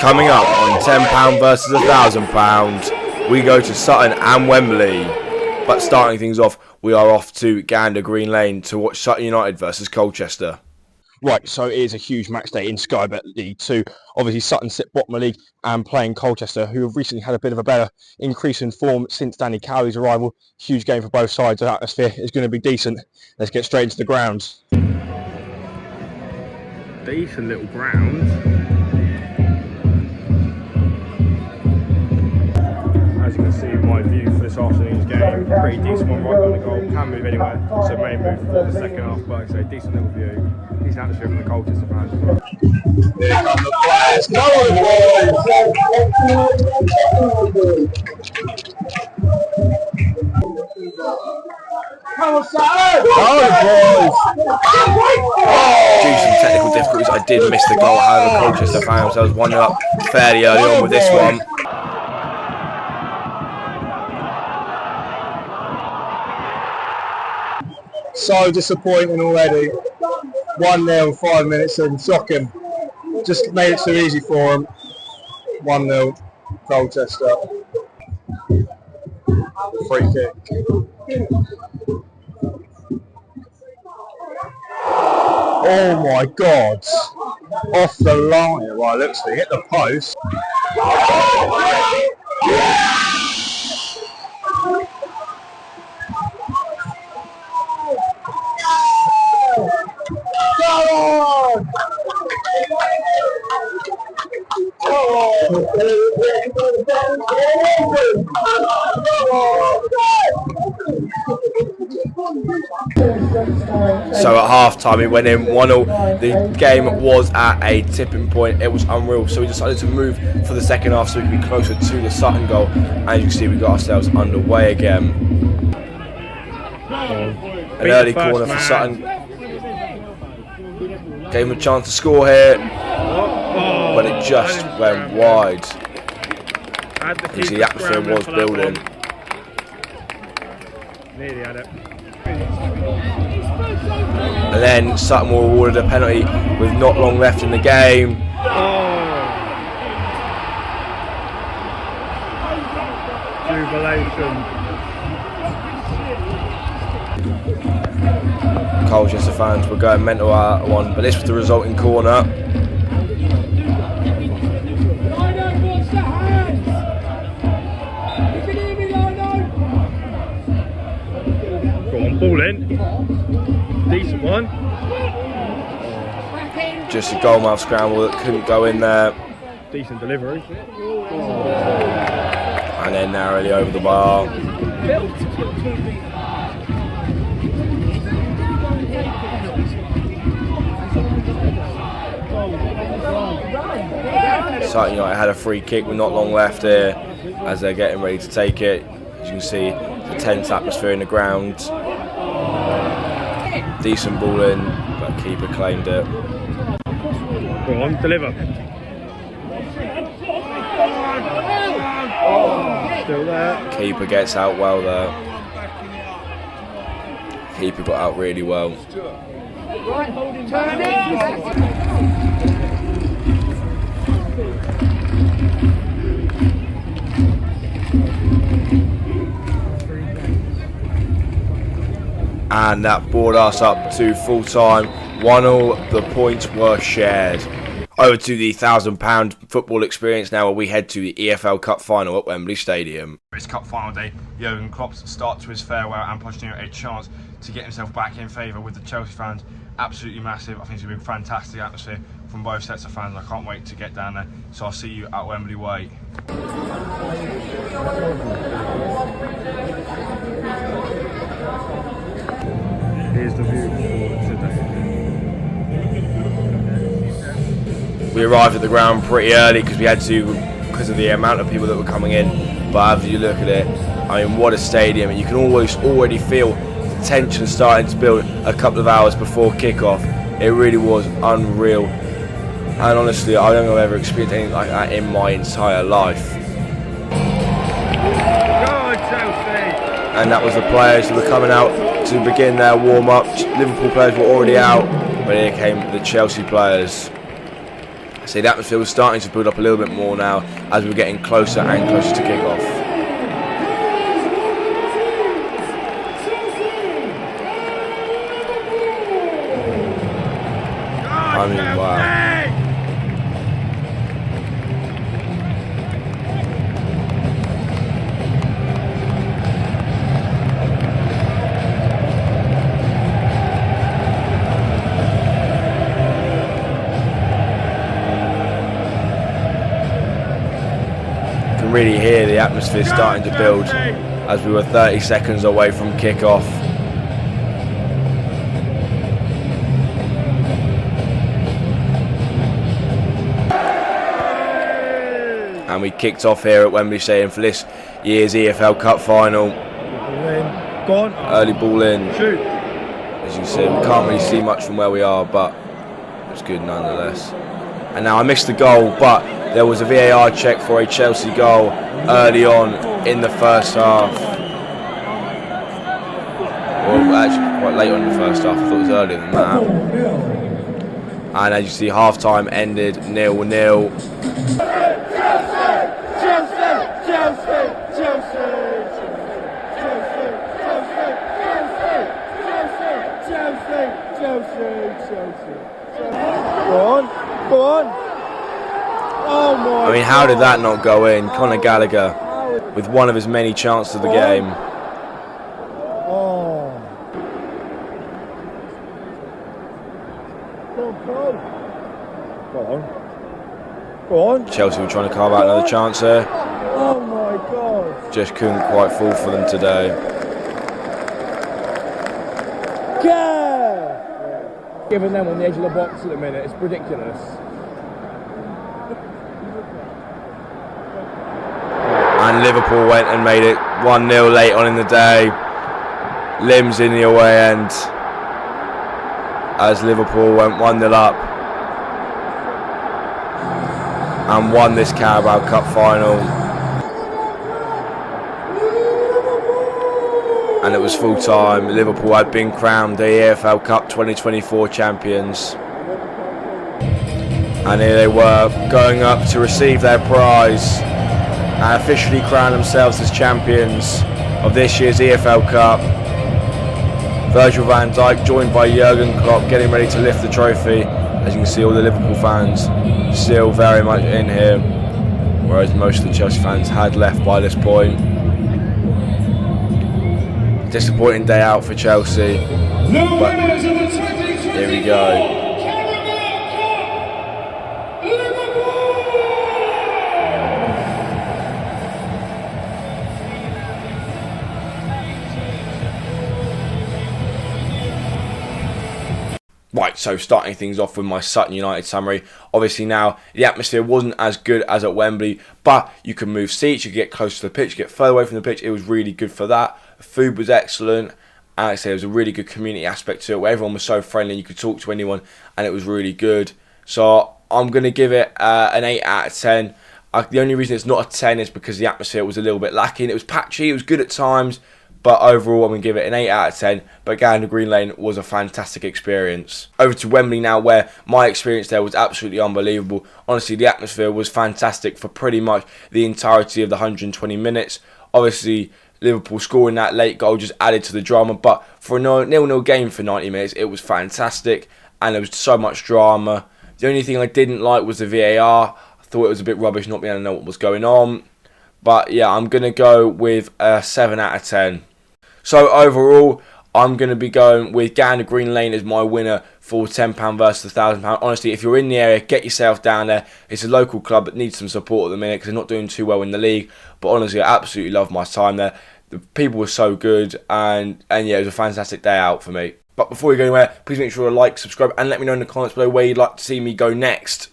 Coming up on £10 versus £1,000, we go to Sutton and Wembley. But starting things off, we are off to Gander Green Lane to watch Sutton United versus Colchester. Right, so it is a huge match day in Sky Bet League 2. Obviously, Sutton sit bottom of the league and playing Colchester, who have recently had a bit of a better increase in form since Danny Cowley's arrival. Huge game for both sides. The atmosphere is going to be decent. Let's get straight into the grounds. Decent little ground. As you can see, my view for this afternoon's game, pretty decent one right on the goal. Can't move anywhere, so may move for the second half. But like I say, decent little view, decent atmosphere from the Colchester fans as well. Due to some technical difficulties, I did miss the goal. However, Colchester found themselves 1-0 up fairly early on with this one. So disappointing already. 1-0, 5 minutes in, shocking. Just made it too easy for them. 1-0, Colchester. Free kick. Oh my God! Off the line. Well, it looks like it hit the post. So at half time it went in 1-0. The game was at a tipping point. It was unreal, so we decided to move for the second half so we could be closer to the Sutton goal. As you can see, we got ourselves underway again. An early corner for Sutton. Gave him a chance to score here, but it just went wide. You see the atmosphere was building. Nearly had it. And then Sutton were awarded a penalty with not long left in the game. Jubilation. Colchester fans were going mental out one, but this was the resulting corner. Go on, ball in. Decent one. Just a goalmouth scramble that couldn't go in there. Decent delivery. And then narrowly over the bar. Sutton United had a free kick with not long left here as they're getting ready to take it. As you can see, the tense atmosphere in the ground. Decent ball in, but keeper claimed it. Go on, deliver. Still there. Keeper gets out well there. Keeper got out really well. And that brought us up to full time. 1-0, the points were shared. Over to the £1,000 football experience now, where we head to the EFL Cup Final at Wembley Stadium. It's Cup Final day. Jurgen Klopp's start to his farewell and Pochettino a chance to get himself back in favour with the Chelsea fans. Absolutely massive. I think it's going to be a fantastic atmosphere from both sets of fans. I can't wait to get down there. So I'll see you at Wembley Way. Here's the view for today. We arrived at the ground pretty early because we had to, because of the amount of people that were coming in. But as you look at it, I mean, what a stadium! You can already feel the tension starting to build a couple of hours before kickoff. It really was unreal, and honestly, I don't think I've ever experienced anything like that in my entire life. And that was the players who were coming out to begin their warm-up. Liverpool players were already out, but here came the Chelsea players. See, the atmosphere was starting to build up a little bit more now as we were getting closer and closer to kick-off. I mean, wow. You can really hear the atmosphere starting to build as we were 30 seconds away from kick-off. And we kicked off here at Wembley Stadium for this year's EFL Cup Final. Early ball in. As you see, we can't really see much from where we are, but it's good nonetheless. And now I missed the goal, but there was a VAR check for a Chelsea goal early on in the first half. Well, actually quite late on in the first half. I thought it was earlier than that. And as you see, half-time ended 0-0. Go on. Oh my! I mean, how did that not go in? Conor Gallagher with one of his many chances of the game. Oh. Go on. Chelsea were trying to carve out another chance here. Oh my God! Just couldn't quite fall for them today. Yeah! Giving them on the edge of the box at the minute, it's ridiculous. And Liverpool went and made it 1-0 late on in the day. Limbs in the away end as Liverpool went 1-0 up and won this Carabao Cup Final. And it was full time. Liverpool had been crowned the EFL Cup 2024 champions. And here they were going up to receive their prize and officially crown themselves as champions of this year's EFL Cup. Virgil van Dijk joined by Jurgen Klopp getting ready to lift the trophy. As you can see, all the Liverpool fans still very much in here, whereas most of the Chelsea fans had left by this point. Disappointing day out for Chelsea, but here we go. Right, so starting things off with my Sutton United summary. Obviously now, the atmosphere wasn't as good as at Wembley, but you can move seats, you can get closer to the pitch, get further away from the pitch. It was really good for that. The food was excellent. And like I say, there was a really good community aspect to it, where everyone was so friendly, you could talk to anyone, and it was really good. So I'm going to give it an 8 out of 10. The only reason it's not a 10 is because the atmosphere was a little bit lacking. It was patchy, it was good at times, but overall I'm going to give it an 8 out of 10. But Gander Green Lane was a fantastic experience. Over to Wembley now, where my experience there was absolutely unbelievable. Honestly, the atmosphere was fantastic for pretty much the entirety of the 120 minutes. Obviously, Liverpool scoring that late goal just added to the drama, but for a 0-0 game for 90 minutes, it was fantastic, and there was so much drama. The only thing I didn't like was the VAR. I thought it was a bit rubbish not being able to know what was going on. But yeah, I'm going to go with a 7 out of 10. So overall, I'm going to be going with Gander Green Lane as my winner for £10 versus £1,000. Honestly, if you're in the area, get yourself down there. It's a local club that needs some support at the minute because they're not doing too well in the league. But honestly, I absolutely loved my time there. The people were so good, and yeah, it was a fantastic day out for me. But before we go anywhere, please make sure to like, subscribe, and let me know in the comments below where you'd like to see me go next.